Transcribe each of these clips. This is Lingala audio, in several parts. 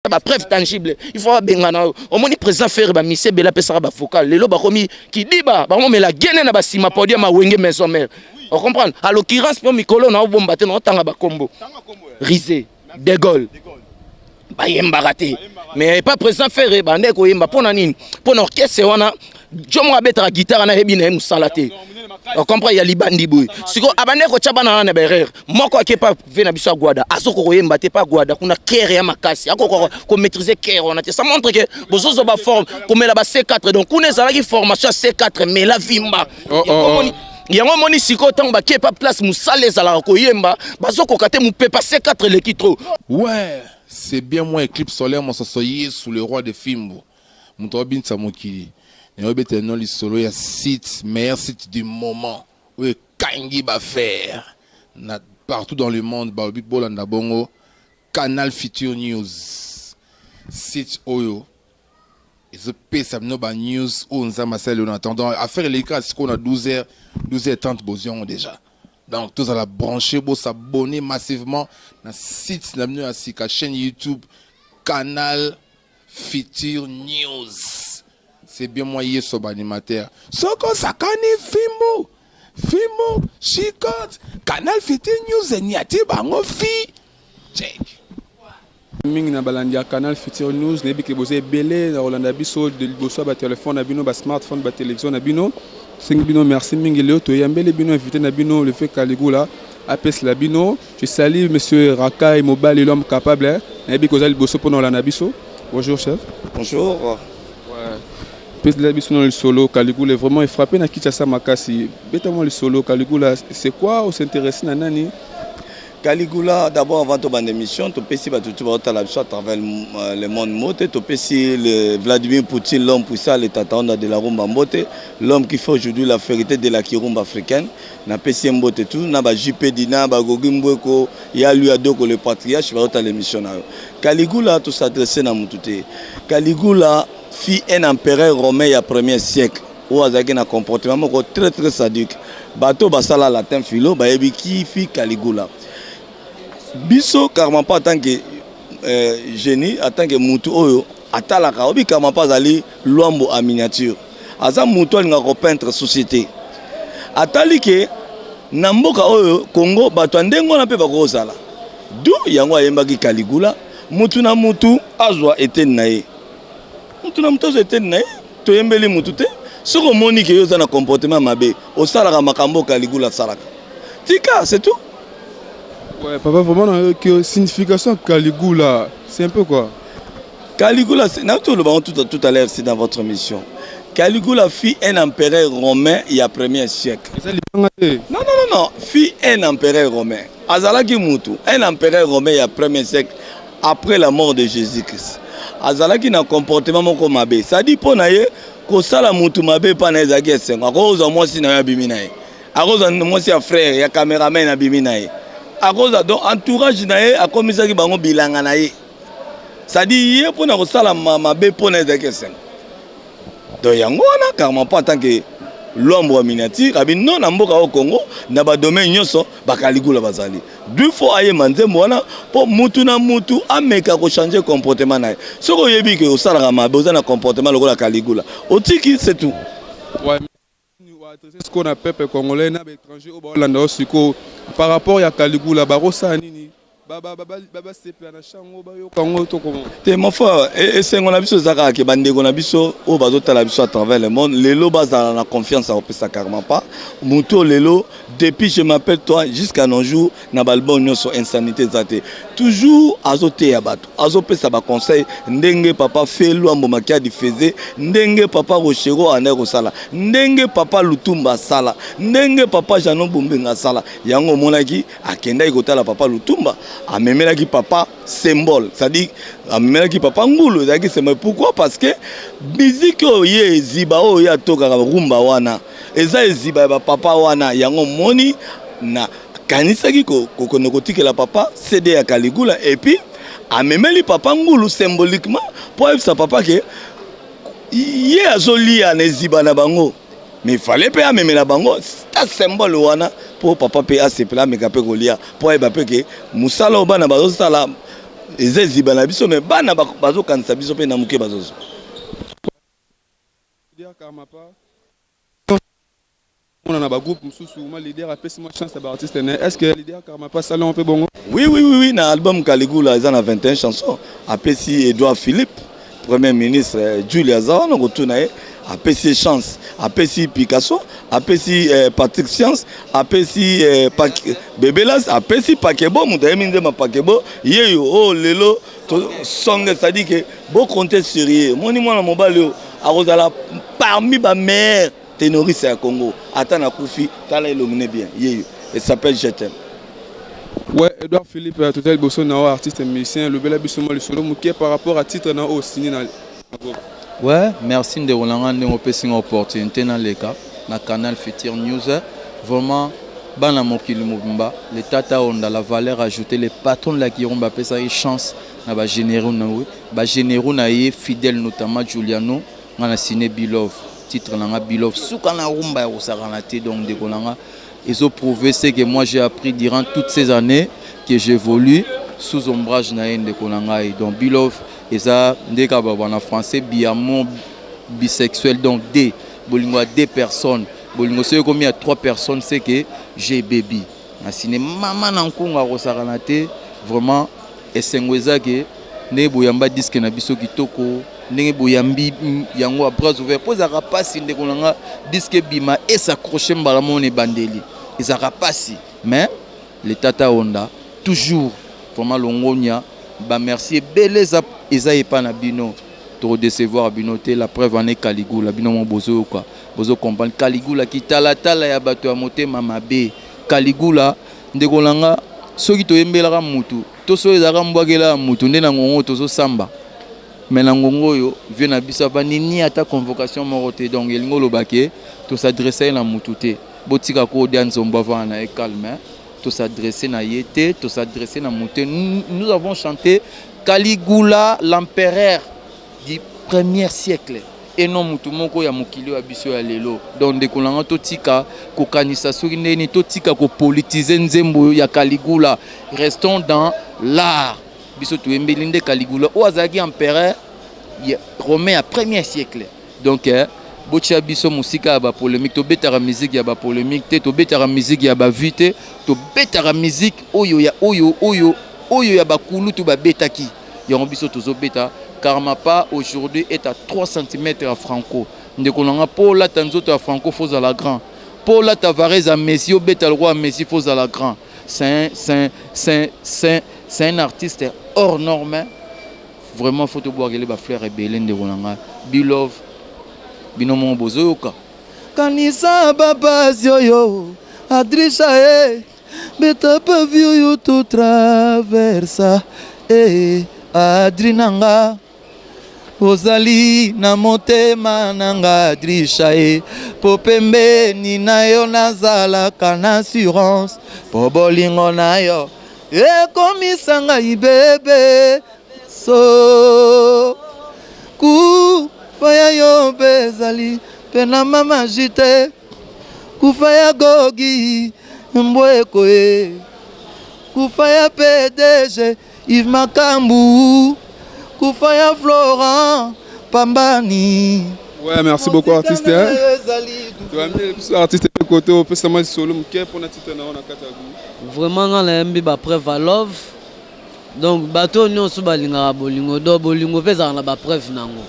ba preuve tangible il faut bengana au moni président faire ba mise bela pesa ba focal lelo ba komi ki diba ba mo mela gene na ba sima podium ma wenge maison mère on comprend à l'occurrence pour mikolo na bomba te no tanga ba kombo Risé De Gaulle ba yemba raté mais pas président faire ba ndeko yemba pona nini pona orchestre wana jomo abeta la guitare na hebina e musalaté on comprend ya libandi boy siko abane ko chabana na berere moko akepa vena biso gwada azoko koyemba te pas gwada kuna kere ya makasi akoko ko maîtriser kere on a ça montre que bozozo ba forme comme la ba C4 donc kuna ezala ki formation C4 mais la vimba yango moni siko tango ba kepa place musale ezala koyemba bazoko kate mu pepa C4 le kitro ouais c'est bien moi Eclipse Solaire mon sosoyer sous le roi de Fimbo muto binta mokili et non, solo il y a site meilleur site du moment où Kangi va faire partout dans le monde Baobi Bolanda Bongo Canal Future News site Oyo et ce pèse no ba news où on s'amasselle en attendant à faire les cas qu'on a 12h30 besoin déjà donc tous à la brancher pour s'abonner massivement dans site la chaîne YouTube Canal Future News. C'est bien moi hier sur animateur. Soko sakani Fimbo, Chicot, Canal Future News et Niati bango fi. Check. Mingi na balandia Canal Future News nebi ke boze belé na Rolanda biso de boso ba téléphone na bino ba smartphone ba télévision na bino. Sing bino merci mingi leo to yambele bino invité na bino le fait Caligula apes la bino. Je salue monsieur Rakai Mobile l'homme capable nebi ko zali boso pour Rolanda biso. Bonjour chef. Bonjour. Le solo Caligula vraiment frappé na Kinshasa makasi bêtement le solo Caligula c'est quoi on s'intéresse na nani Caligula d'abord avant ton émission tu peux si tu vas à travers le monde moté tu peux si le Vladimir Poutine l'homme puissant l'état de la rumba moté l'homme qui fait aujourd'hui la vérité de la kirumba africaine na pesi mbote tout na ba JP Dina ba Gogi Mbweko ya lui adoko le patriarche va à l'émission Caligula tout s'adresser na mututé Caligula fit un empereur romain il y a 1er siècle où azaki na comportement très très sadique bateau basala latin philo ba yebi ki fi Caligula biso carrément pas en tant que génie en tant que mutu oyo atalaka obi carrément pas ali lombo en miniature aza mutu alinga ko peindre société atali ke na mboka oyo Congo bato ndengo na pe bakozala du yango ayembaki Caligula mutu na mutu azwa eteni na ye mutu na mutu azwa eteni na ye toyembeli mutu te soko moni ke yo za na comportement mabe osalaka makambo Caligula salaka tika c'est tout. Ouais papa vraiment que signification Caligula c'est un peu quoi Caligula c'est tout à l'heure c'est dans votre mission. Caligula fit un empereur romain il y a 1er siècle. Non, fit un empereur romain. Azalaki mutu, un empereur romain il y a 1er siècle après la mort de Jésus-Christ. Azalaki na comportement moko mabe. Ça dit pour naye ko sala mutu mabe pa na ezaki esengo. Akoza mwasi na ya bimina ye. Akoza mwasi ya frère ya cameraman na bimina ye. Akoza donc entourage na ye akomisaki bango bilanga na ye. Ça dit ye pour na ko sala mabe pour na ezaki esengo. Donc yango na carrément pas en tant que l'homme en miniature abi non na mboka au Congo na ba domaine nyonso ba Caligula bazali deux fois aye manze mwana po mutu na mutu ameka ko changer comportement na soko yebi ke osala ma besoin na comportement lokola Caligula otiki c'est tout. Ouais adresser ce qu'on a peuple congolais na étranger au Bolanda siko par rapport à Caligula barosa nini baba sepe na chango ba yo kango to comment te mon frère et sengo na biso zaka ke bande ko na biso o bazota la biso à travers le monde lelo baza na confiance au pesa carrément pas muto lelo depuis je m'appelle toi jusqu'à nos jours na balbon nyonso insanité zate toujours azote ya bato azopesa ba conseil ndenge papa felo ambo makiadi faisait ndenge papa Rochero aneko sala ndenge papa Lutumba sala ndenge papa Janon Bombenga sala yango monaki akenda ikotala papa Lutumba amemelaki papa symbole c'est-à-dire amemelaki papa ngulu c'est-à-dire c'est pourquoi parce que musique oye ziba oya toka rumba wana eza ziba ba papa wana yango moni na kanisaki ko kotikela papa CD ya Caligula et puis amemeli papa ngulu symboliquement pour sa papa que ye azolia na ziba na bango mais il fallait pas amemela bango c'est symbole wana pour papa pe asepela meka pe kolia pour eba pe que musala obana bazosala eza eziba na biso mais bana bazokanisa biso mpe na moke bazozo on a un groupe mususu ma leader apesi moi chance à artiste est-ce que leader Karmapa salon un peu bongo oui na album Caligula ils en a 21 chansons apesi Edouard Philippe premier ministre Julia Zawana retourna apesi chance apesi Picasso apesi Patrick Science apesi Bebelas apesi Pakebo mudayeminde ma Pakebo yeyo oh lelo song c'est-à-dire que beau compter sérieux moni mwana mobali akozala parmi ba mère ténoriste à Congo. Attends à Koufi, t'as illuminé bien. Il s'appelle Je t'aime. Ouais, Edouard Philippe, Total Bosso, artiste et musicien, le bel abissement, le solo, qui par rapport à titre Nao signé dans ouais, merci de Roland de une opportunité dans les cas, dans le canal Futur News. Vraiment, Bana Mokili Mobimba, les Tata ont la valeur ajoutée, les patrons de la Kiromba, ça a eu chance, na généraux naïe, fidèle notamment Giuliano, on a signé Bilov. Titre nanga Bilov soukana rumba ya saranate donc de kolanga ils ont prouvé ce que moi j'ai appris durant toutes ces années que j'évolue sous ombrage na de kolanga donc Bilov et ça ndeka baba français biamour bisexuel donc bolingo à 2 personnes bolingo c'est comme il y a 3 personnes c'est que j'ai baby na cinéma maman na nkonga ko saranate vraiment esengweza que ne boyamba disque na biso kitoko ndenge boyambi yango à bras ouverts posaka pasi ndeko nanga disque bima et s'accrocher mbala mone bandeli ezaka pasi mais les Tata Honda toujours vraiment longonia ba merci beleza eza epa na bino to décevoir bino te la preuve en est Caligula bino mon bozo quoi bozo comprendre Caligula ki tala ya bato ya motema mabe Caligula ndeko nanga soki toyembelaka mutu to so ezaka mbwakela mutu nde na ngongo tozo samba mais nangongo yo vient na biso ba nini ata convocation morote donc elingo lobake to s'adresser na mututé botika ko danzo mbava na calme to s'adresser na yete to s'adresser na muté nous avons chanté Caligula l'empereur du 1er siècle et non mutu moko ya mokili wa biso ya lelo donc de kolanga to tika ko kanisa soki ndeni to tika ko politiser nzembo ya Caligula restons dans l'art biso to embelinde Caligula o azaki empereur romain à 1er siècle donc botia biso musika ba polémique to betara musique ya ba polémique te to betara musique ya ba vite to betara musique oyo ya ba kulu to ba betaki yango biso tozo beta Karmapa aujourd'hui est à 3 cm à Franco ndeko nanga Paul Tanzoto à Franco faut à la grand Paul Tavares à Messi au beta le roi Messi faut à la grand c'est un artiste hors norme vraiment faut te boire les fleurs et belén de Rolanga Bilov binomo bozoka kanisa baba yo adrisha beta pa viu tu traversa adrinanga ozali na motema nanga adrisha po pembeni na yo nazalaka na assurance po bolingo na yo ekomisanga ibebe so kufaya yo bezali pena mama jite kufaya gogi mbweko kufaya PDG Yves Makambu kufaya Florent Pambani. Ouais, merci beaucoup artiste. Tu as mis artiste de côté au pesama solo mke pour na titre na on katagu. Vraiment on a mbi ba preuve à love. Donc bato nyonso balinga bolingo do bolingo pesa na ba preuve nango.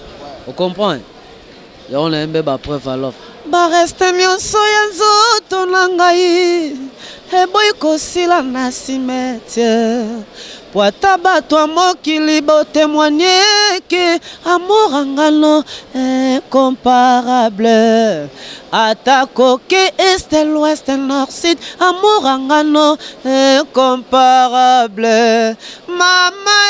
On comprend? Et on a mbi ba preuve à love. Ba reste nyonso ya nzoto na ngai. E boy kosila na cimetière. Po ata bato ya mokili botémoigner que amour angano incomparable. Atako que est l'ouest nord sud amour angano incomparable. Mama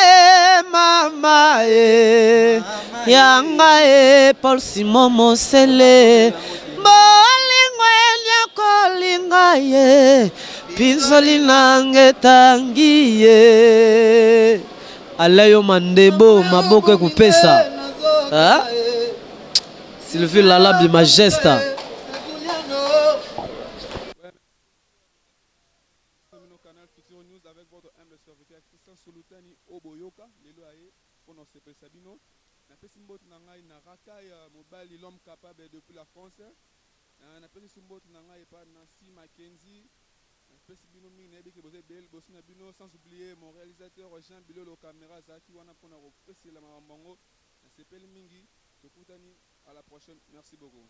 yanga Paul Simon Mosele bolingo nyakolinga Pinzoli nange tangiye Alayo Mandebo maboke kupesa Sylvie Lalabi Majesta Avec votre humble serviteur Christian Solutani Oboyoka. bino napesi mbote na ngai na Rakai mobali l'homme capable depuis la France napesi mbote na ngai pa Nancy Mackenzie napesi bino mingi nayebi ke boze bel bosi na bino sans oublier mon réalisateur Jean Bilolo caméra zaki wana mpona kopesela makambo nasepeli mingi tokutani à la prochaine merci beaucoup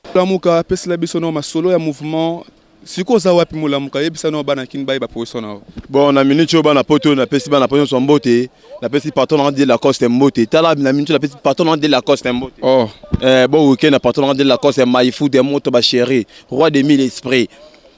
Mulamuka pesela biso na masolo ya mouvement siko za wapi Mulamuka yebisa na bana kin bayi ba position na bon na minute yo bana poto na pesi bana position so mbote na pesi patron de la Coste mbote tala na minute na pesi patron de la Coste mbote oh bon week-end na patron de la Coste Maïfou de moto ba chéri roi de mille esprits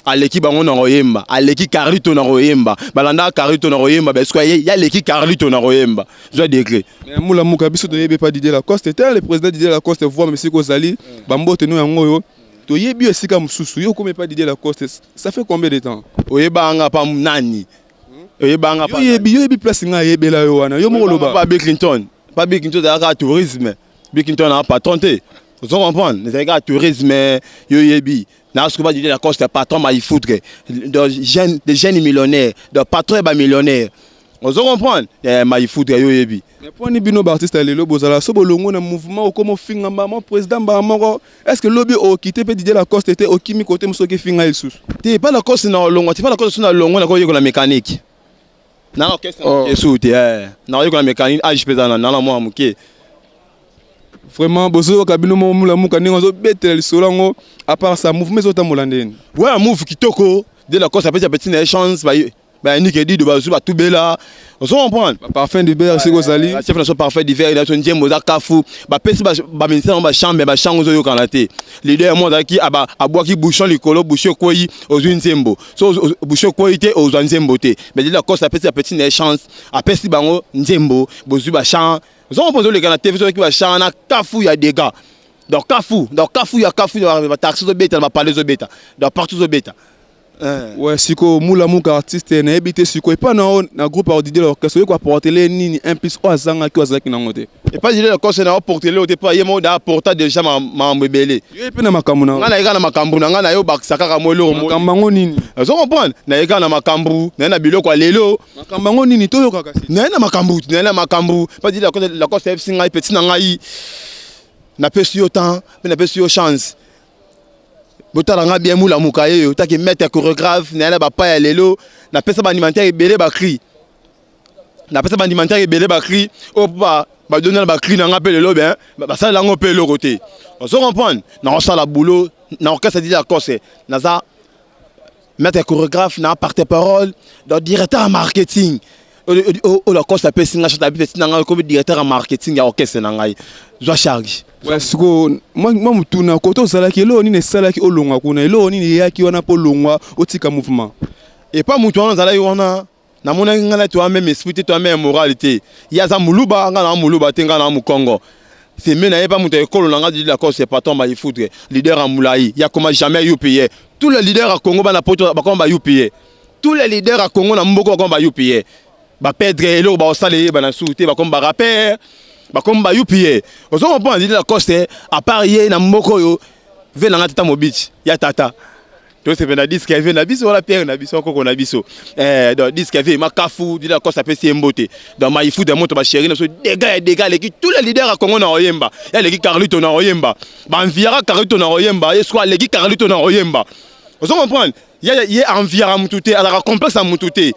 aleki bango na royemba aleki Carlito na royemba balanda Carlito na royemba parce que ya leki Carlito na royemba je décret mais Mulamuka biso to yebe pas Didier Lacoste était le président Didier Lacoste voit mais siko zali bambote no yango yo to yebi esika mususu yo comme pas Didier Lacoste ça fait combien de temps oyeba nga pa nani oyeba nga pa yebi place nga yebela yo wana yo moko loba pas Bill Clinton da tourisme Bill Clinton a patron te vous comprenez les gars tourisme yo yebi na ce que va dire la Coste patron ma il foutre des jeunes millionnaires de patron ba millionnaire vous comprenez ma il foutre yo yebi mais pour ni bino artiste lelo bozala so bolongo na mouvement o comme finga maman président ba moko est-ce que lobby o quitté pe Didier Lacoste était au kimi côté musoke finga il sous t'es pas la Coste na longo t'es pas la Coste na longo na ko yeko na mécanique na orchestre yesu te na yeko na mécanique age pesana na moi muke vraiment bozo kabino mo Mulamuka ningo zo betel solango à part ça mouvement zo tamolandeni ouais un move kitoko de la Coste après petit chance ba ni ke di de bazu ba tubela on se comprend parfum d'hiver siko zali chef na so parfum d'hiver il a son diemo za kafu ba pesi ba ministère ba chambre ba chango zo yo kanate leader mo za ki aba abwaki bouchon likolo bouchon koyi ozwi nzembo so bouchon koyi te ozwa nzembo te mais de la Coste après petit chance apesi bango nzembo bozwi ba champ nous avons posé les gars à la télévision qui va chanter Kafu, il y a des gars. Donc Kafu, il y a Kafu, il y a taxi de bêta, il va parler de bêta. Donc partout de bêta. Ouais, siko Mulamuka artiste na habité siko et pas na groupe à Didier l'orchestre quoi porter les nini un plus au zanga qui ozaki na ngote. Et pas Didier l'orchestre na porter les au départ yemo da porta déjà ma mbele. Yo pe na makambu na. Ngana ega na makambu na ngana yo bakisaka ka molo mo. Makambango nini? Zo comprendre na ega na makambu na biloko lelo. Makambango nini to yo kaka si. Na makambu pas Didier l'orchestre FC ngai petit na ngai. Na pesi yo temps, na pesi yo chance. Botala nga bien Mulamuka yo ta ki mettre chorégraphe na ba pa ya lelo na pesa ba alimentaire belé ba cri na pesa ba alimentaire belé ba cri o ba donner ba cri na nga pe lelo ben ba ça la ngo pe le côté on se comprend na on ça la boulot na orchestre dit la Coste na ça mettre chorégraphe na porte-parole donc directeur marketing o la Coste pe singa chata pe singa comme directeur marketing ya orchestre na ngai zo charge. Ouais, siko moi mutuna koto zalaki lo ni ne salaki olongwa kuna lo ni yaki wana po longwa otika mouvement et pas mutu wana zalaki wana na mona ngana toi même esprit toi même moralité ya za muluba ngana muluba tenga na mukongo c'est mais na pas mutu ekolo nga dit la Coste c'est pas tomba il foutre leader en moulaï ya comment jamais UPA tous les leaders à Congo ba poto ba komba UPA tous les leaders à Congo na mboko komba UPA ba perdre elo ba osale ba na souté ba komba rapper ba komba UPA ozo comprendre dit la Coste à part yé na mboko yo ve na tata mobich ya tata to se vena disque ve na biso wala père na biso koko na biso donc disque ve makafu dit la Coste apesi mbote dans Maïfou de moto ba chéri na so dégâts les tous les leaders à Congo na oyemba ya les Carlito na oyemba ba enviara Carlito na oyemba et soit les Carlito na oyemba ozo comprendre ya enviara mutute ala complexe à mutute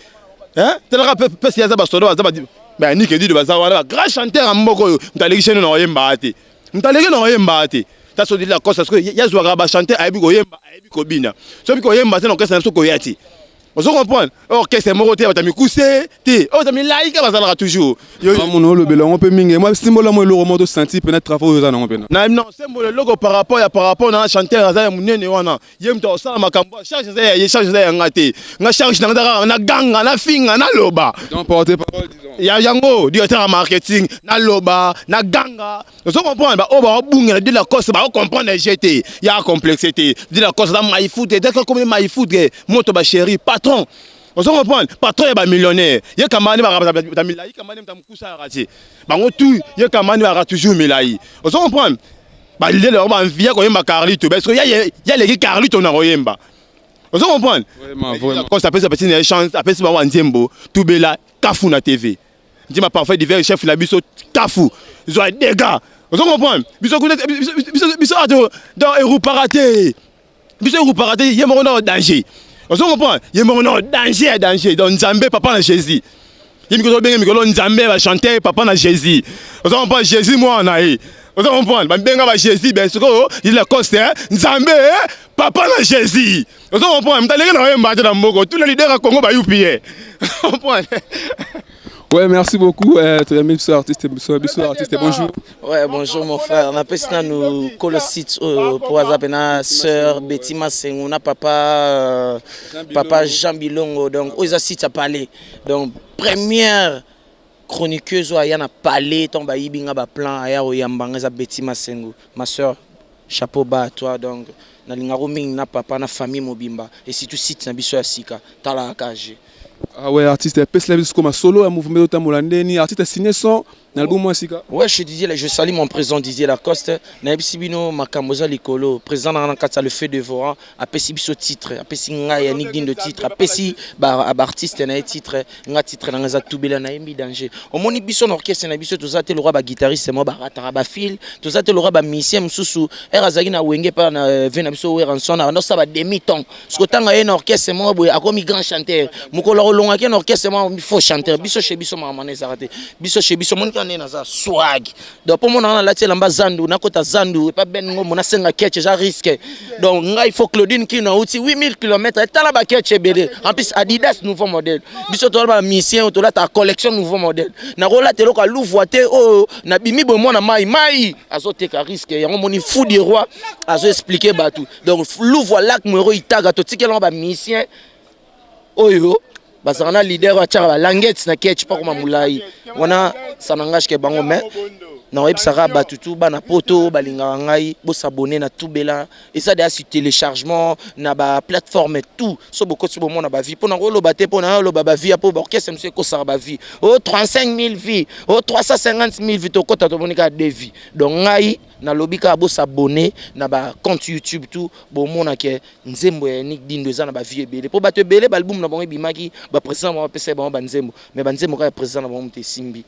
hein tela pesi ya za ba solo za ba ben ni ke di de baza wana grand chanteur en mboko yo mtaleki cheno na oyemba ate mtaleki na oyemba ate ta so di la Coste parce que ya zwa ba chanteur ayebi ko yemba ayebi ko bina so bi ko yemba te na orchestre so ko yati on se comprend orchestre moko te batami kuse te o tami laika bazala toujours yo mono lo belango pe mingi moi symbole mo lo moto senti peut-être travaux za na pena na non symbole logo par rapport na chanteur za munene wana yemto sala makambo charge za ya ngate nga charge na ganga na finga na loba donc porter parole disons ya yango directeur marketing na loba na ganga on se comprend ba o ba bunga de la Coste ba comprendre GT ya complexité de la Coste dans Maïfou dès que comme Maïfou moto ba chéri patron on se comprend patron est millionnaire il kamani ba milai kamani mtamkusa arati bango tout il kamani ba toujours milai on se comprend ba lile ba envia ko yemba Carlito parce que ya les Carlito na royemba on se comprend vraiment Coste après ça petit chance après ça ba nzembo tubela Kafu na TV dis ma parfait d'hiver chef la biso tafu ils ont des gars vous comprenez biso dans Héros paraté biso Héros paraté il y a mon danger vous comprenez il y a mon danger donc Nzambe papa na Jésus il me dit que Nzambe va chanter papa na Jésus vous comprenez Jésus moi na vous comprenez benga ba Jésus ben soko il la coste Nzambe papa na Jésus vous comprenez m'taleka na yemba na mboko tous les leaders à Congo ba yupi vous comprenez. Ouais, merci beaucoup. Artiste, bonjour. Ouais, bonjour mon frère. On a passé nous colosite pour Azapena, sœur Betty Masseng, on a papa Jean Bilongo. Donc, aux assises à parler. Donc, première chroniqueuse, il y a parlé, tomba ibinga ba plan, aya oyambanga Betty Masseng, ma sœur. Chapeau bas à toi. Donc, na lingaroming na papa na famille mobimba et si tu cites na biso ya sika tala akaje. Ah ouais, artiste, PES comme un solo, un mouvement de artiste signé son album moi sika. Ouais, je salue mon président Didier Lacoste. Na ebisibino makamboza likolo, président na kata le fait devant, a pesi biso titre, a pesi nga ya nigdin de titre, a pesi ba artiste na titre, nga titre na za tubela na yembi danger. O moni biso na orchestre na biso tozate le roi ba guitariste mo ba ratara ba fil, tozate le roi ba musicien mususu, erazaki na wenge pa na vena biso we ranson na ça ba demi ton. Parce que tanga ye na orchestre mo boy akomi grand chanteur. Mukolo longa ke na orchestre mo il faut chanteur. Biso chez biso mamane zarate. Biso chez biso moni naza swag donc pour mon la tela mba zandu na kota zandu et pas ben ngomo na senga ketche ja risque donc nga il faut Claudine qui na outi 8000 km et tala ba ketche belé en plus Adidas nouveau modèle biso to ba mission to la ta collection nouveau modèle na rola telo ka louvoité oh na bimi bo mona mai azote ka risque ya moni fou du roi azo expliquer ba tout donc louvo lac mwero itaga to tikela ba mission oyo basana leader wa tchara languette na ketch pas comme moulai wana ça n'engage que bango mais na web sara batutu bana poto balinga ngai bo s'abonner na tubela et ça déjà sur téléchargement na ba plateforme et tout so beaucoup so bon na ba vie pona lo baté pona lo ba vie po orchestre monsieur ko sara ba vie oh 35000 vies oh 350000 vies to kota to monika de vie donc ngai na lobika bo s'abonner na ba compte YouTube tout bo mona ke nzembo ya Nick Dindo za na ba vie belé po ba te belé ba album na bango bimaki ba président ba pesa ba nzembo mais ba nzembo ka président na bango te simbi.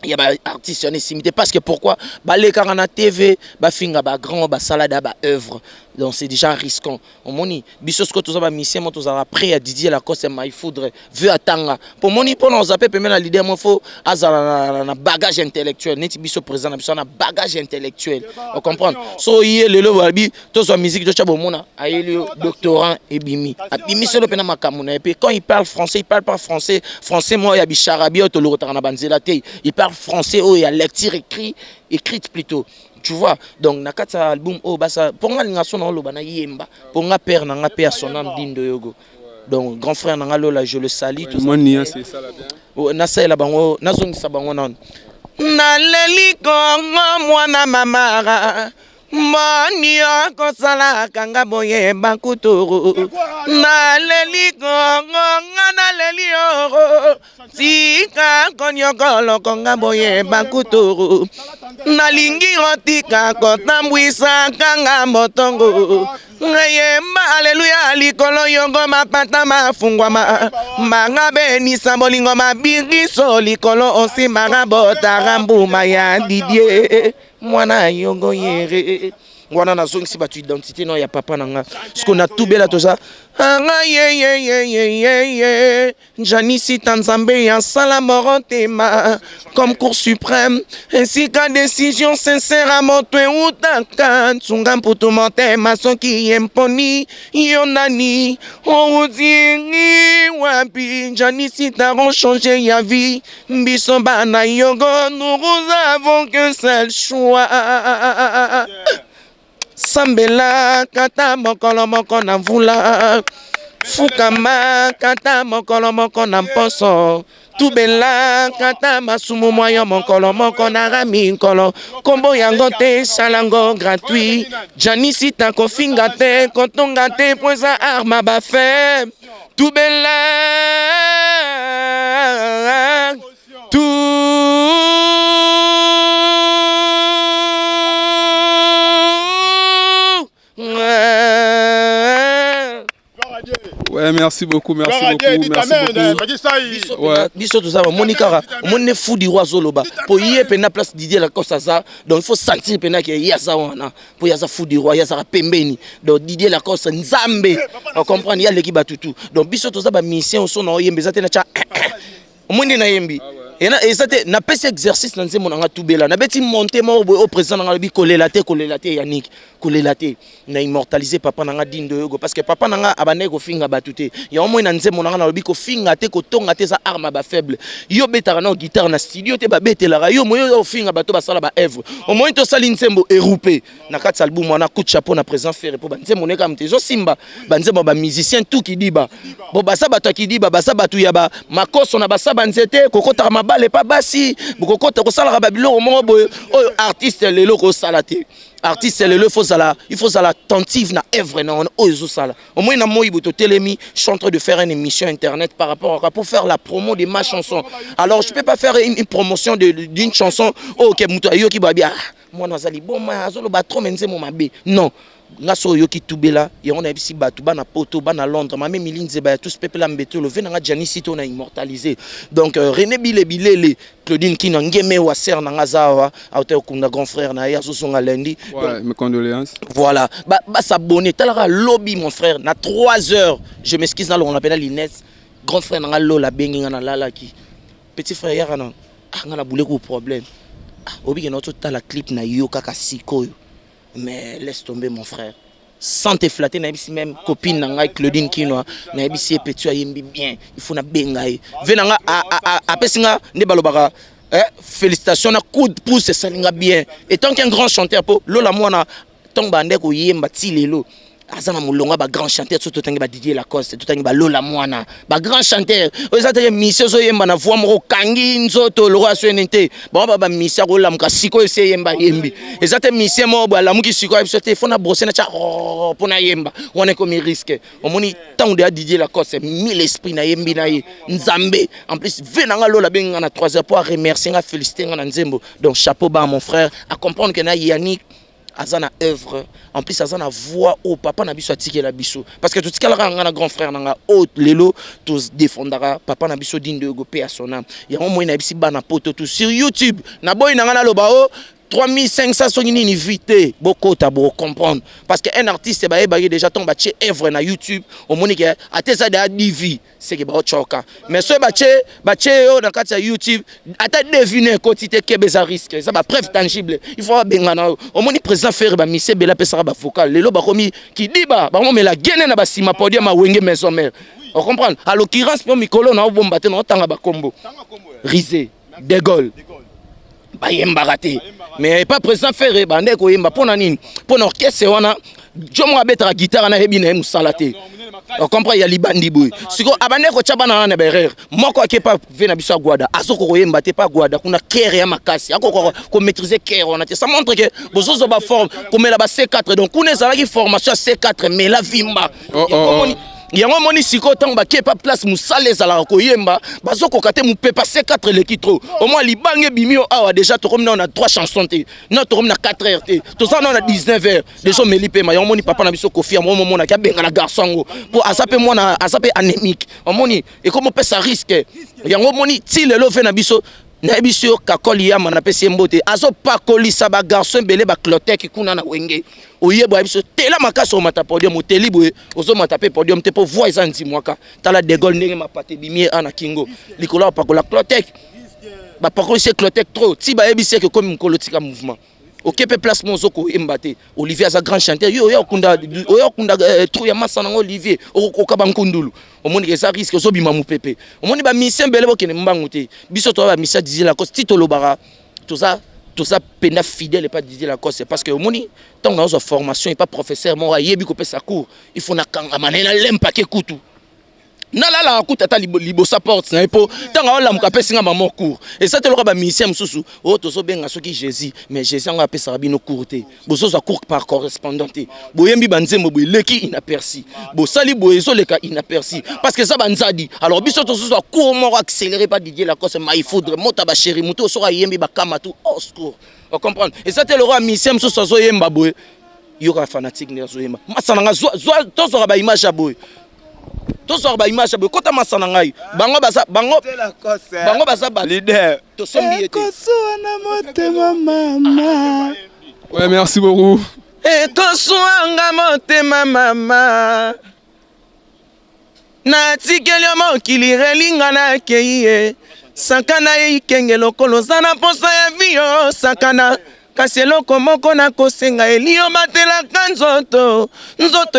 Il y a des artistes qui sont simité parce que pourquoi les carana TV ba finga ba grand ba salada ba œuvre donc c'est déjà risquant on moni bisos ko toza ba mission mo toza prêt à Didier Lacoste mais il faudrait veut attendre pour moni pour nous appeler même la leader mo faut azala na bagage intellectuel neti biso président na biso na bagage intellectuel on comprend so yé le lobi toza musique to chabo mona ayeli doctorant et bimi c'est le pena makamuna et puis quand il parle français il parle pas français moi ya bicharabi to le retard na banzela te il parle français oh il y a lecture écrite plutôt tu vois donc nakata album oh basa pour nga linga sona lo bana yemba pour nga père na nga père sonam dindo yogo donc grand frère na nga lola je le salue tout moi nia c'est ça là bien oh na ça la bango na zongisa bango non na leli kongo mwana mamara moni okosala kanga boye bakuturu na leli kongo na leli oro tika konyokolo konga boye bakuturu nalingi otika kotambwisa kanga motongo ngayemba aleluya likolo yongo mapata mafungwama manga benisa bolingo mabiriso likolo osimanga botara mbuma ya Didier mwana yongo yere wana nazongisi batu identité non ya papa nanga ce qu'on a tout bela tout ça Janisi Tanzambe ya Salamorotema comme cour suprême ainsi qu'à décision sincère à monter ou takan tsunga mputu motema soki emponi yonani oudini wapi Janisi taron changer ya vie biso bana yogo nous avons que seul choix Sambela kata mokolo moko na mvula Fukama kata mokolo moko na mposo Tubela kata masumu moyo mokolo moko na rami nkolo Kombo yango te salango gratuit Janisi tako finga te kotonga te poisa arma bafe Tubela Merci beaucoup, merci beaucoup. Biso tout ça, Monica, on est fou du roi Zoloba. Pour y aller na place Didier Lacoste ça, donc il faut sentir pena que yaza wana, pour yaza fou du roi, yaza pembeni. Donc Didier Lacoste Nzambe, on comprend il y a l'équipe batutu. Donc biso tout ça ba mission au son na yembe za tena cha. On na yembi. Et ça na pesi exercice dans mon anga tubela. Na beti monter mo au président na bi coller la tête Yannick, coller la tête. Na immortaliser papa na dindo yogo parce que papa na abane ko finga batute. Ya au moins na nze mon anga na bi ko finga te ko tonga te za arme ba faible. Yo betara na guitare na studio te ba betela yo mo yo finga bato ba sala ba œuvre. Au moins to sali nsembo érupé. Na kat album na coup de chapeau na président Ferré pour banze mon eka mte zo simba. Banze ba musicien tout qui dit ba. Bo basa bato qui dit ba basa batu ya ba makoso na basa banzete kokota balé pas basi beaucoup de ça babilo au moment artiste les locaux salaté artiste les le il faut ça attentive na œuvre na ozo sala au moins na moi ibuto telemi je suis en train de faire une émission internet par rapport à pour faire la promo de ma chanson alors je peux pas faire une promotion d'une chanson OK muto ayo ki babia moi nazali bon ma azolo ba trop menze mo mabe non ngaso yoki tubela et on a ici batu bana poto bana Londres ma même milinze ba tous peuple la mbeto le venanga Janice to na immortalisé donc René Bilele Claudine Kina ngeme wa ser na ngazawa auteur kunda grand frère na ya songa lundi ouais mes condoléances voilà ba s'abonner talara lobby mon frère na 3 heures je m'excuse dans on appelle l'Inès grand frère na lola bengi na lala ki petit frère ya na ngana boule ko problème obi ke notre ta la clip na yo kaka sikoyo. Mais laisse tomber mon frère. Sans te flatter, n'aimais même copine n'anga Claudine Kinoa, n'aimais si petit ayembi bien. Il faut na bengaï. Venanga a pesinga ne balobara. Félicitations na coup de pouce ça linga bien. Et tant qu'un grand chanteur po lola mwana tomba ndeko yemba tilelo. Azana mulonga ba grand chanteur surtout tangi ba Didier Lacoste tout tangi ba lola mwana ba grand chanteur ozata mission so yemba na voix moko kangi nzoto le roi sonente ba mission ko lamka siko ese yemba yembi ezata mission mo ba lamuki siko episode fona brosser na cha pona yemba on est comme risque on moni tant de Didier Lacoste mille esprit na yembi na ye nzambe en plus venanga lola benga na 3 heures pour remercier nga féliciter nga na nzembo donc chapeau bas mon frère à comprendre que na Yannick azana œuvre en plus azana voix au papa na biso atike la biso parce que tout ce qu'elle a un grand frère nanga haut lelo tous défendra papa na biso dindo go pe à son âme ya au moins na bisi bana poto tout sur YouTube na boy nanga na loba o 3500 songini ni vite beaucoup ta bo comprendre parce que un artiste ba déjà tombe batché œuvre na YouTube au monique ateza de divi c'est que ba choka mais ce batché na kati YouTube ata deviner quantité que beza risque ça ba preuve tangible il faut bengana au moni président Ferré ba mise bela pesa ba vocal lelo ba komi ki diba ba mo me la gene na ba sima podium ma wenge maison mère on comprend à l'occurrence pour mikolo na bomba te na tanga ba combo risé de Gaulle ba yemba raté mais pas président Ferré bande ko yemba pona nini pona orchestre wana jomo abeta guitare na hebina musalaté on comprend il y a libandi boy siko abande ko chabana na berere moko akepa vena biso gwada azoko ko yemba te pas gwada kuna kere ya makasi akoko ko maîtriser kere on a ça montre que bozozo ba forme comme la ba C4 donc kuna ezala ki formation C4 mais la vimba yango moni siko tanga kepa place musale ezala ko yemba bazoko kate mupepa C4 leki trop au moins libange bimio awa déjà to comme on a 3 chansons te non to comme na 4 heures te to ça on a 19 heures déjà melipe ma yango moni papa na biso kofi mo mo na ka benga na garçon pour asape moi na asape anémique au moni et comme on peut ça risque yango moni ti lelo fe na biso na biso kakoli ya mana pesi mbote azo pa kolisa ba garçon belé ba clotek kuna na wenge oyebo biso tela makaso mata podium oteli boye ozo mata pe podium te po voix ezanti mwaka tala de Gaulle ndenge mapate bimie ana kingo likola pa kola clotek ba pa kolisa clotek trop ti ba ebise que comme nkolotika mouvement okepe place mozoko embate Olivier za grand chanteur yo kunda trou ya masa na Olivier okaba nkundulu omoni ke ça risque zo bima mupepe omoni ba mission bele bokene mbangu te biso to ba mission Didier Lacoste titolo bara tout ça pena fidèle et pas Didier Lacoste parce que omoni tant dans sa formation et pas professeur mo yebi ko pesa cours il faut na kanga manena lempa ke kutu nalala akuta ta libosa porte na epo tanga wala mukapesinga maman cours et ça te loka ba mission mususu o to so benga soki Jésus mais Jésus nga pesa bino courte bozo za cours par correspondante boyembi banzembo boy leki inaperçu bo sali boyezo leka inaperçu parce que ça banzadi alors biso to so cours mo accélérer pas Didier Lacoste mais il faudrait mota ba chéri muto so yembi ba kamatu au secours on comprend et ça te loka mission mususu so yemba boy yoka fanatique ne so yemba masana nga zo to so ba image boy tozwaka baimage ya boye kota masa na ngai bango baza leader tosombi ete Ouais, merci beaucoup. ekoswanga motema mama natikeli yo mokili relinga nakei ye sakana ye ikenge lokolo oza na posa ya vio sakana kasi eloko moko nakosenga elio batelaka nzoto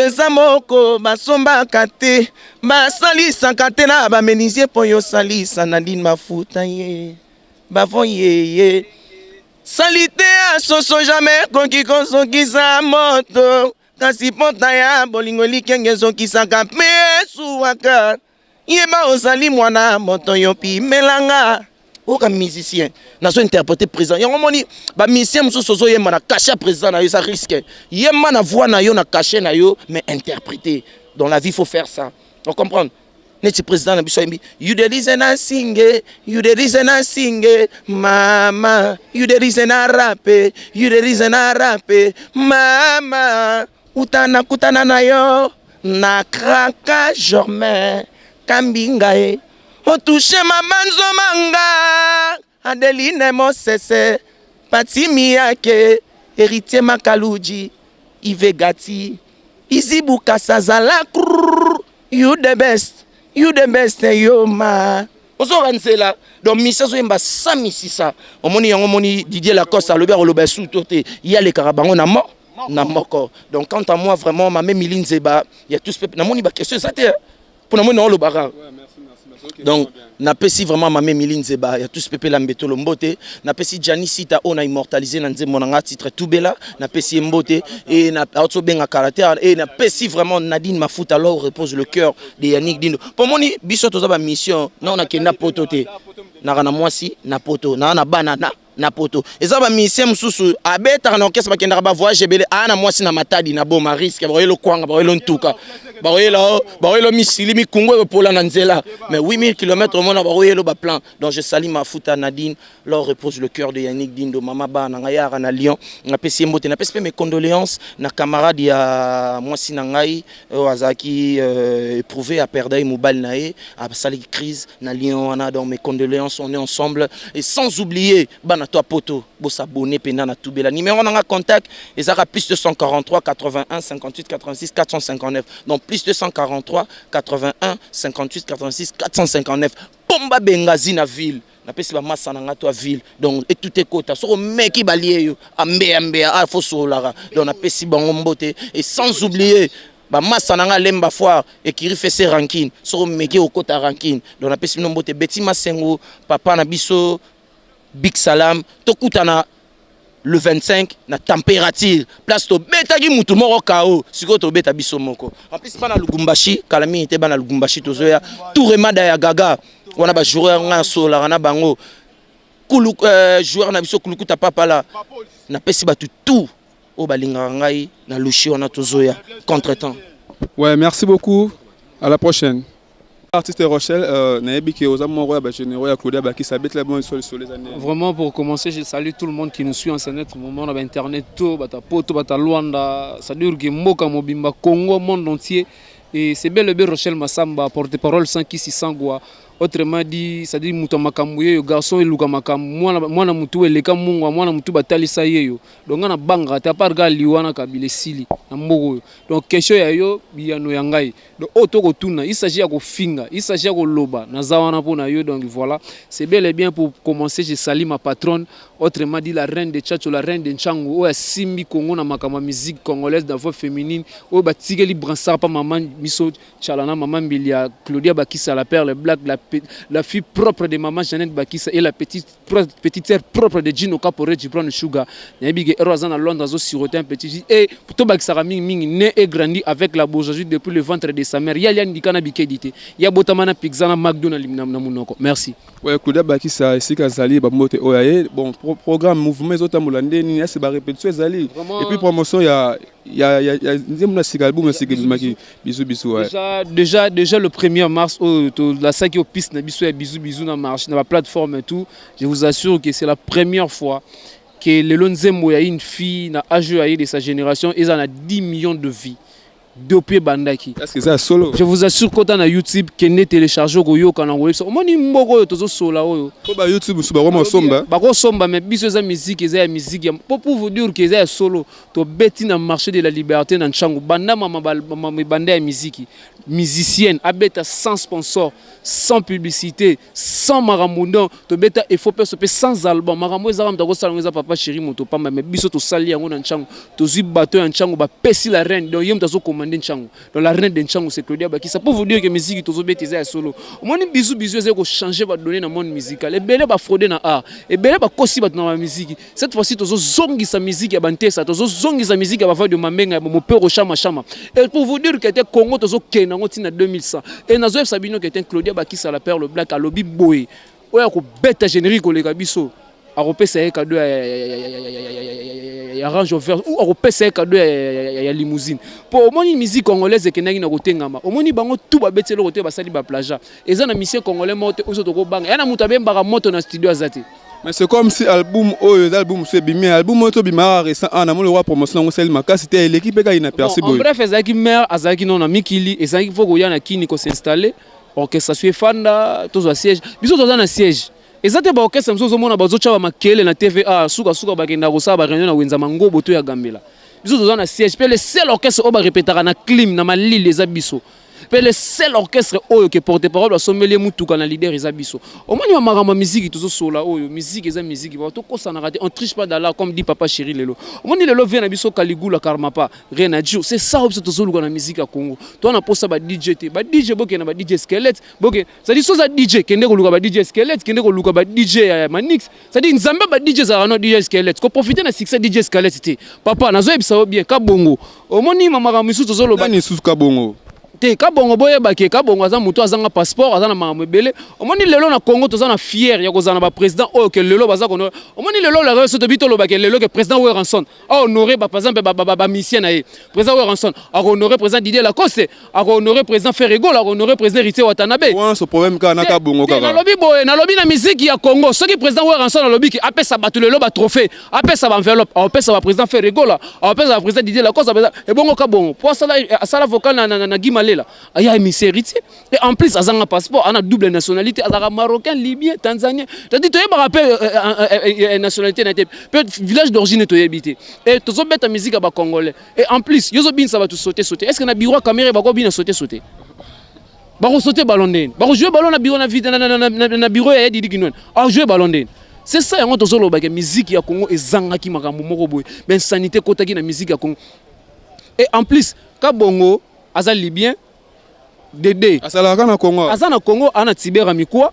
eza moko basombaka te basalisaka te na bamenisie mpo yosalisa Nadine mafuta ye bavon yeye salite ya soso jamais ekoki kozokisa moto kasi pota ya bolingo elikenge ezokisaka mpe esuwaka yeba ozali mwana moto yo pimelanga oka musicien nazo interpréter présent yango moni ba musicien mosusu ozoyemba na caché présent na yo ça risque yemba na voix na yo na caché na yo mais interpréter dans la vie faut faire ça on comprend neti président na biso yembi you the reason I sing you the reason I sing mama you the reason I rap you the reason I rap mama kutana na yo na kraka jorme kambinga otouche mabanzo manga Adeline Mosese Patimi yake héritier Makaluji Ivegati Izibuka Sazala you the best yo ma ozo ransela donc misazo yemba samisisa omoni yango moni Didier Lacoste alobi aloba sutote ya le karabango na moko donc quant à moi vraiment ma même Milinzeba il y a tout ce peuple na moni ba question ça te pour na moni on le bara. Donc, n'a pas si vraiment ma Miline Zeba, il y a tout ce peuple lambeto lombote, n'a pas si Gianni Sita on a immortalisé dans mon titre tout bella, n'a pas si mbote et n'a pas bien à caractère et n'a pas si vraiment Nadine Mafuta alors repose le cœur de Yannick Dindo. Pour moi ni biso toza mission, non on a que na potote. Na rana mwasi na poto, na banana na poto. Eza ba mission mususu abeta na orchestre bakenda ba voyage belé ana mwasi na matadi na bo risque ba yelo kwanga ba yelo ntuka. Ba yelo misili mi kungo pola na nzela. Mais 8000 km mona ba yelo ba plan. Donc je salue Mafuta Nadine, leur repose le cœur de Yannick Dindo mama ba na ngaya na Lyon. Na pesi mbote na pesi mes condoléances na camarade ya mwasi na ngai azaki éprouvé à perdre mobile nae a sali crise na Lyon wana donc mes condoléances on est ensemble et sans oublier bana toi poto bo s'abonner pena na tubela numéro na contact ezaka plus 243 81 58 86 459 donc plus 243 81 58 86 459 pomba bengazi na ville na pesi ba massa na ngato ville donc et tout est kota so meki balie yo ambe a fo solara donc na pesi bango mbote et sans oublier ba massa nanga lemba foire et qui refait ses rankines so meki okota rankine donc na pesi nombote Betty Masengo papa na biso Big Salam tokutana le 25 na température place to betaki mutu moko kao siko to beta biso moko en plus bana Lugumbashi kalami était bana Lugumbashi tozoya tout remada ya gaga wana ba joueur nga sola na bango kulu joueur na biso kulukuta papa la na pesi batu tout o balinga ngai na lushi wana tozoya contre-temps. Ouais, merci beaucoup. À la prochaine. Artiste Rochelle, vraiment pour commencer, je salue tout le monde qui nous suit en ce moment sur internet, tout poto bata Luanda, ça dure que Moka Mobimba Congo monde entier et c'est bel et bien Rochelle Massamba porte-parole sans qui si sangwa. Autrement dit, ça dit muto makambuye garçon eluka makam mwana mutu eleka mungwa mwana mutu batalisa yeyo donc na banga ta parga liwana kabile sili na mboko donc question ya yo biyano ya ngai donc otoko tuna il s'agit ya ko finga il s'agit ya ko loba na zawana pona yo donc voilà c'est bel et bien pour commencer je salue ma patronne autrement dit la reine de Tchatcho la reine de Nchango o ya simbi Congo na makama musique congolaise de voix féminine o batigeli bransard pa maman miso chalana maman Bilia Claudia Bakissa la perle black la fille propre de maman Jeannette Bakissa et la petite sœur propre de Gino Capore Gibran Sugar. Nabige Erozan à Londres a siroté un petit et pour Bakissa Ming né et grandi avec la bourgeoisie depuis le ventre de sa mère. Yalian Dikana Bikedité. Ya Botamana Pixana McDonald's Namunoko. Merci. Ouais, Claudia Bakissa ici Kazali Bamote Oyaye. Bon, programme mouvement Zotamolande ni c'est ba répétition Zali. Et puis promotion il y a déjà le 1er mars la sac au piste na biso ya bisou na marche na la plateforme et tout. Je vous assure que c'est la première fois que le Lonzembo y a une fille na âge de sa génération et en a 10 millions de vies. depuis bandaki. Est-ce que c'est solo? Je vous assure quand on a YouTube qui est téléchargé au yo kana web. On moni mbogo yo tozo sola oyo. Ko ba YouTube suba vraiment somba. Ba ko somba mais biso za musique eza musique pour vous dire que eza solo to beti na marché de la liberté na nchangu banda mama banda ya musique musicienne abeta sans sponsor, sans publicité, sans maramundon, to beta il faut se sans album. Maramo ezara mtako salonga papa chéri moto pamba mais biso to sali yango na nchangu. To zi bateau ya nchangu ba pesi la reine donc yem tazo commander nchangu. Donc la reine de nchangu c'est Claudia Bakisa pour vous dire que musique to zo beta eza solo. Moni bisu eza ko changer ba donner na monde musical. Et belé ba frauder na art. Et belé ba kosi ba na musique. Cette fois-ci to zo zongi sa musique ya bantesa, to zo zongi sa musique ya ba fa de mamenga mo peur chama chama. Et pour vous dire que était Congo to zo kena ngoti na 2100. Et na zo Sabino que était Claudia Bakisa la perle black à lobby boy. Oya ko beta générique ko le kabiso. A repesa e cadeau ya Range Rover ou a repesa e cadeau ya limousine. Pour moni musique congolaise que na kotengama. Omoni bango tout ba betelo kote ba sali ba plaja. Eza na musicien congolais moto ozo to ko banga. Ya na muta be mbaka moto na studio azate. Mais c'est comme si album album c'est bimé album to bimara récent en amont le roi promotion on sel maka c'était l'équipe qui a percé boy. En bref ezaki mère azaki non na mikili ezaki faut ko ya na kini ko s'installer orchestre soit fanda to zo siège. Biso to na siège. Ezate ba orchestre mso mona bazo chaba makele na TVA suka bakenda ko sa ba réunion na wenza mangobo to ya gambela. Biso to na siège pe le seul orchestre o ba répétera na clim na malili les abiso. Pe le seul orchestre oyo que porte-parole a sommelier mutuka na leader ezabiso. Au moins ya marama musique tout sola oyo musique eza musique ba to kosa na raté on triche pas dans comme dit papa chéri lelo. Au moins lelo vient na biso Kaligula Karmapa rien à dire. C'est ça option to solo na musique à Congo. To na posa ba DJ te ba DJ boke na ba DJ Skelette boke ça dit soza DJ kende ko luka ba DJ Skelette kende ko luka ba DJ Manix ça dit nzamba ba DJ za no DJ Skelette ko profiter na succès DJ Skelette te papa nazo ebisa bien ka bongo. Au moins ni mama misu to solo ba ni susu ka bongo. Te kabongo boye bake kabongo aza muto azanga passeport azana makambo ebele omoni lelo na Congo tozana fier ya kozana ba président oyo ke lelo baza kono omoni lelo la reso to bitolo bake lelo ke président Weranson a honoré ba par exemple ba mission na ye président Weranson a honoré président Didier Lacoste a honoré président Ferrego a honoré président Rité Watanabe ouais ce problème ka na kabongo kaka na lobi boye na lobi na musique ya Congo soki président Weranson na lobi ki apesa batu lelo ba trophée apesa ba enveloppe apesa ba président Ferrego apesa ba président Didier Lacoste et bongo kabongo pour sala vocal na Gima là il y a une héritier et en plus azanga passeport on a double nationalité azanga marocain libyen tanzanien t'as dit tu es rappel nationalité na peut village d'origine to habité et to zo beta musique ba congolais et en plus yozo bin ça va tout sauter est-ce que na bureau caméra ba ko bin sauter ba ko sauter ballon den ba ko jouer ballon na bureau na vide na bureau ya Didi Kinone a jouer ballon den c'est ça yango to zo lo ba ke musique ya Congo ezanga ki makambo moko boy mais sanité kotaki na musique ya Congo et en plus kabongo aza libyen Dédé asalaka na Congo azana Congo ana tibera mikwa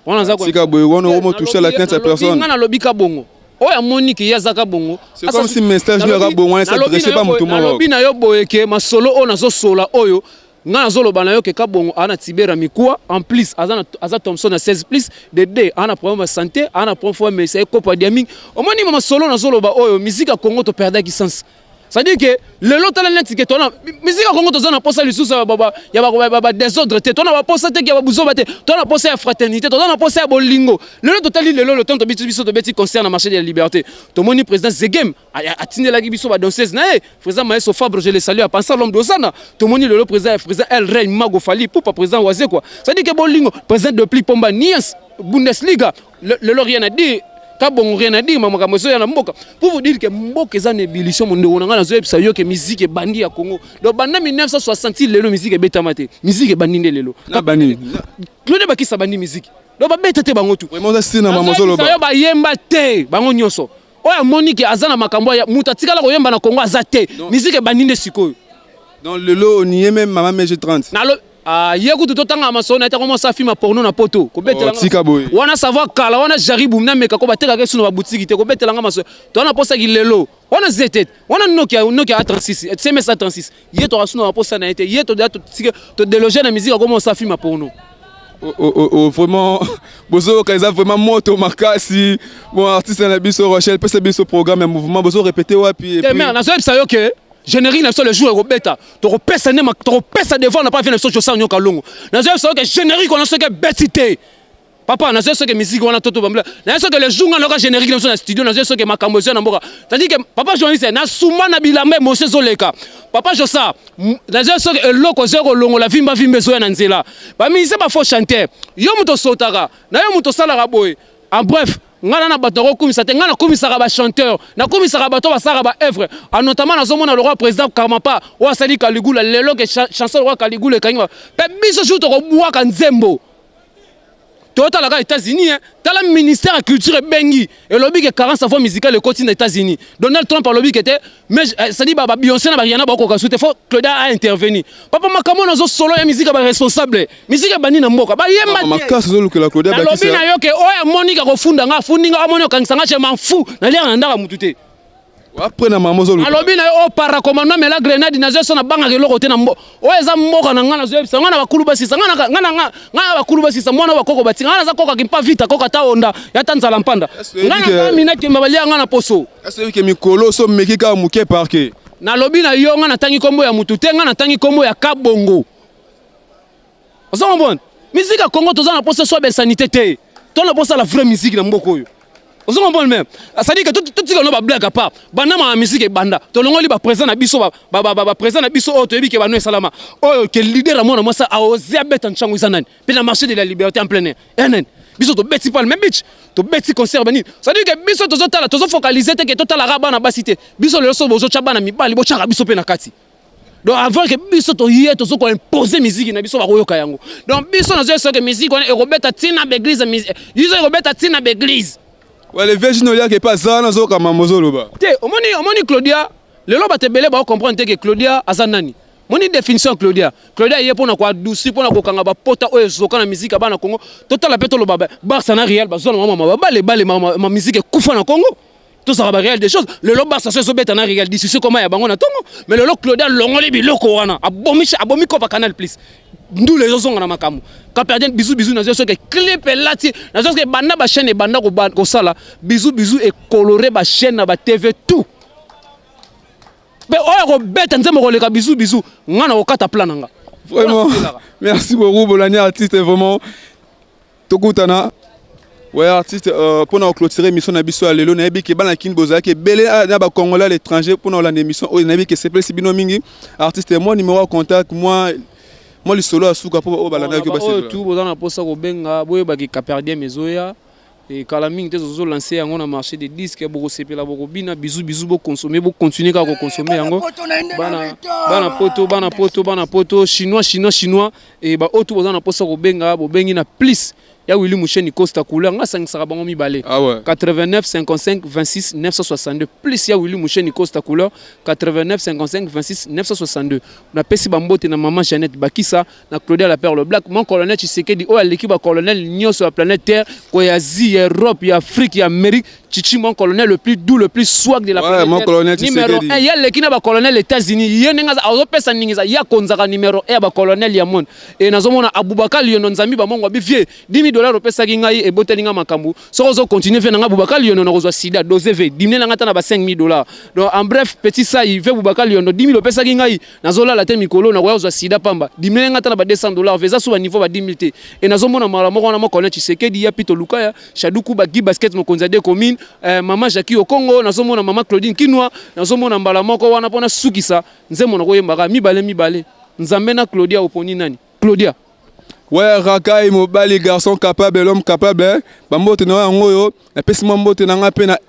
wana za ko sika boy wana omo toucher la tête de personne ngana lobika bongo oya monique yazaka bongo c'est comme si message lui ka bongo ça dressé pas mutu moko lobina yo boyeke masolo ona zo sola oyo ngana zoloba na yo ke kabongo ana tibera mikwa en plus aza Thompson na 16 plus Dédé ana problème de santé ana problème mais c'est copa diaming omoni mama solo na zoloba oyo musique ya Congo to perdaki sens. C'est-à-dire que le lot de la musique à Congo, tu as posé les sous, il y a des ordres, tu as posé qu'il y a besoin de tu as posé la fraternité, tu as posé à Bolingo. Le lot total, le temps de petit concert dans le marché de la liberté. Tout le monde, président Zegem, a tenu la Gibiso à danseuse, président Maëso Fabre, je les salue, à penser à l'homme d'Osana. Tout le monde, le président El Rey Mago Fali, pour pas président Oazé quoi. C'est-à-dire que Bolingo, président de Pli Pomba Nias, Bundesliga, le lot rien à dire. Kabongo rien à dire mama moso ya na mboka pour vous dire que mboka eza na ébullition monde on nga na zo epsa yo que musique bandi ya Congo donc banda 1960 lelo musique betamate musique bandi lelo na bandi Claude Bakisa bandi musique donc ba betete bango tout vraiment ça c'est na mama solo ba ba yemba te bango nyoso oya Monique azana makambo ya mutatikala ko yemba na Congo azate musique bandi sikoyo dans lelo on y est même mama meje 30 na yekutu totanga masona ita commence à filmer porno na poto ko betela wana savoir kala wana jaribu na meka ko batela ke sunu ba boutique te ko betela nga masona to na posa ki lelo wana zetet wana Nokia A36 SMS A36 yeto rasuna na posa na ete yeto to déloger na musique commence à filmer porno vraiment bozo kaza vraiment moto makasi bon artiste na biso Rochelle peut biso programme mouvement bozo répéter wapi et puis mais na so ça yo ke générique na so le jour robeta to repesa devant na pas venir so ça nyoka longo na so que générique on a so que betité papa na ce que musique on a toto bambla na ce que les jours on a générique dans le studio na ce que makambo na mboka tandis que papa journaliste na suma na bilamba monsieur zoleka papa josa na ce que loko zero longo la vimba zo na nzela ba mise ba faux chanteur yo muto sotaka na yo muto sala boy en bref ngana na bato komisa te ngana komisaka ba chanteur na komisaka bato basaka ba œuvre notamment na zomona le roi président Kamapa o asali Kaligula lelo ke chanson le roi Kaligula kangwa pe biso jour to ko buaka nzembo Total aux États-Unis, dans le ministère de la Culture et Bengi, et le lobby qui 40 fois musical le continent des États-Unis. Donald Trump a lobby qui était, mais ça dit bah Beyoncé n'a rien à voir avec ça. Il faut Claudia a intervenu. Papa Makamo n'a pas solo la musique responsable. Musique bani na mboka. Bah yema. Ma casse solo que la Claudia. Le lobby na yo que oya Monica ko funda nga fundinga amonyo kangsanga je m'en fous. Na lia ndaka mutute. Après na mama solo. Alobi na o para commandant mais la grenade na zo na banga ke lokote na mbo. O eza mboka na ngana zo ebisa ngana bakulu basisa ngana bakulu basisa mwana bakoko batinga ngana za koka kimpa vita koka ta onda ya tanzala mpanda. Ngana mina ke mabalia ngana poso. Est-ce que mikolo so mekika muke parquet. Na lobi na yo ngana tangi kombo ya mutute ngana tangi kombo ya kabongo. Ozo mbon. Musique ya Congo toza na poso so be sanité te. To na poso la vraie musique na mboko yo. Vous comprenez même? Ça dit que tout ce qu'on a blague à part. Banama musique et banda. Tout le monde est présent à Bisso, présent à Bisso, au Tébi qui va nous salama. Oh, quel leader à moi, ça a osé mettre en chambre Zanan. Puis la marché de la liberté en plein air. Bisso, tu bêtis pas le même bitch. Tu bêtis concert bani. Ça dit que Bisso, tu as focalisé que total la rabat na basité. Bisso le so bozo chabana mi bali bo chara Bisso pe na kati. Donc avant que Bisso to hier to so ko imposer musique na Bisso ba koyoka yango. Donc Bisso na zo que musique on est Robert Tina l'église musique. Ils ont Robert Tina l'église. Ouais, les Virginolia qui pas ça dans zoka mamozolo ba. Té, omoni Claudia, le loba te belé ba comprendre que Claudia azanani. Moni définition Claudia. Claudia yé pona kwa douci pona ko kanga ba pota oyo zoka na musique bana Congo. Total peto loba ba ça na réel ba zone mama ba le ma musique kufa na Congo. Tout ça va réel des choses. Le loba ça se beta na réel discussion comment ya bango na Tongo. Mais le loba Claudia longoli biloko wana. Abomi ko pa canal plus. Nous les autres on a makamu. Quand perdien bisou na zo que clip là ti na zo que banda ba chaîne banda ko sala bisou et coloré ba chaîne na ba TV tout. Mais oyo ko beta nzembo ko leka bisou ngana ko kata plan nga. Vraiment. Merci beaucoup Bolani artiste vraiment tokutana. Ouais artiste pour nous clôturer émission na biso lelo na yebi ke bana kin boza ke belé na ba congolais à l'étranger pour nous la émission o na yebi ke c'est plus bino mingi artiste mon numéro de contact moi le solo asuka po balanda ke basi tout bozana posa ko benga boye ba ki kaperdien mezoya et kalaming te zo lancer yango na marché des disques boko sepela boko bina bisou bo consommer bo continuer ka ko consommer yango bana poto chinois et ba otu bozana posa ko benga bo bengi na plus ya Willy Moucheni Costa couleur nga sangisa bango mibale 89 55 26 962 plus ya Willy Moucheni Costa couleur 89 55 26 962 na pesi bambote na maman Jeannette Bakissa na Claudia la Perle Black mon colonel Tshisekedi o l'équipe colonel Nyon sur la planète Terre ko ya Asie Europe ya Afrique ya Amérique Chichi mon colonel le plus doux le plus swag de la planète mon colonel numéro 1 ya l'équipe ba colonel États-Unis yenenga azo pesa ningiza ya konzaka numéro 1 ba colonel ya monde et nazomona Aboubakar Liono Nzambi ba mongo bifie $10,000 opesaki ngai e botelinga makambu soko zo continuer fe nanga Aboubakar Liono na kozwa sida dose ve dimne nanga tana ba $5,000 donc en bref petit ça il veut Aboubakar Liono 10,000 opesaki ngai nazola la te mikolo na kozwa sida pamba dimne nanga tana ba $200 veza so ba niveau ba 10,000 te et nazomona malamo wana mo connaître Tshisekedi ya Pito Lukaya Shaduku ba gi basket mo konza de commune maman Jackie au Congo nazomona maman Claudine Kinwa nazomona mbala moko wana pona sukisa nzemo na koyembaka mibale nzambe na Claudia oponi nani Claudia. Ouais, Rakai mobile garçon capable l'homme capable bambote na ngoyo na pesi mbote na ngape na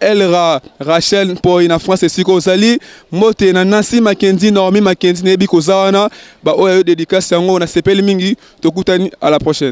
Rachel pour ina France siko sali mbote na Nancy Mackenzie Naomi Mackenzie nebi ko zawana ba oyo dédicace yango na sepeli mingi tokutani à la prochaine.